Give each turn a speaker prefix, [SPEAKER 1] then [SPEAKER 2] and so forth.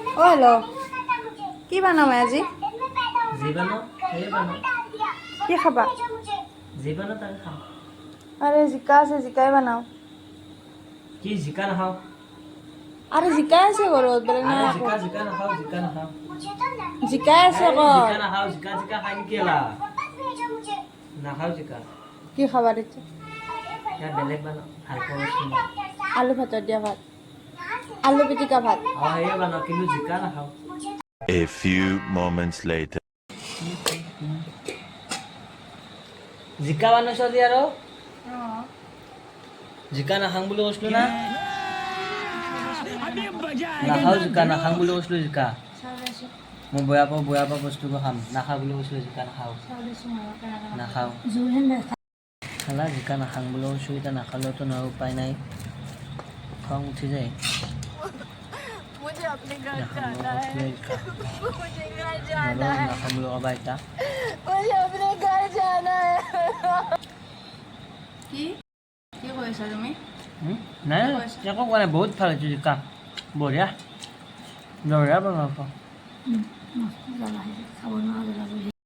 [SPEAKER 1] ओ hello কি বনাম আজি
[SPEAKER 2] जी बनो ये बनो
[SPEAKER 1] কি খাবা
[SPEAKER 2] जी बनो तक खाओ
[SPEAKER 1] আরে জিকা আছে জিকাই বনাও
[SPEAKER 2] कि जिका ना खाओ
[SPEAKER 1] আরে জিকাই আছে ঘৰত বেলেগ নাই
[SPEAKER 2] अरे
[SPEAKER 1] আকৌ
[SPEAKER 2] जिका ना खाओ जिका ना खाओ
[SPEAKER 1] জিকাই আছে
[SPEAKER 2] अरे
[SPEAKER 1] ঘৰত
[SPEAKER 2] जिका ना खाओ जिका जिका खाने के ला ना खाओ जिका
[SPEAKER 1] কি খাবা তেতিয়া
[SPEAKER 2] क्या बेलेग बनो हल्का उसमें
[SPEAKER 1] আলু ভাতৰ দিয়া ভাত আলু পিটিকা ভাত
[SPEAKER 2] और ये बनो किलो जिका ना खाओ
[SPEAKER 3] A few moments later.
[SPEAKER 2] जिका बनो सो दिया रो जिका ना खांग बोलो उसलो ना ना खाओ जिका ना खांग बोलो उसलो जिका मैं बोया पा वस्तु को खाम ना खा बोलो उसलो जिका ना खाओ ना खाओ खाला जिका ना खांग बोलो उसलो इता ना खालो तो ना उपाय नहीं खाऊं उठी जाए
[SPEAKER 4] मुझे अपने घर जाना है मुझे घर जाना है मुझे अपने घर जाना है
[SPEAKER 1] কি কি কৈছা তুমি
[SPEAKER 2] नहीं चको कोने बहुत फल चीज का बढ़िया बढ़िया बना
[SPEAKER 1] মস্ত জ্বালা খাব নোৱাৰা জ্বালা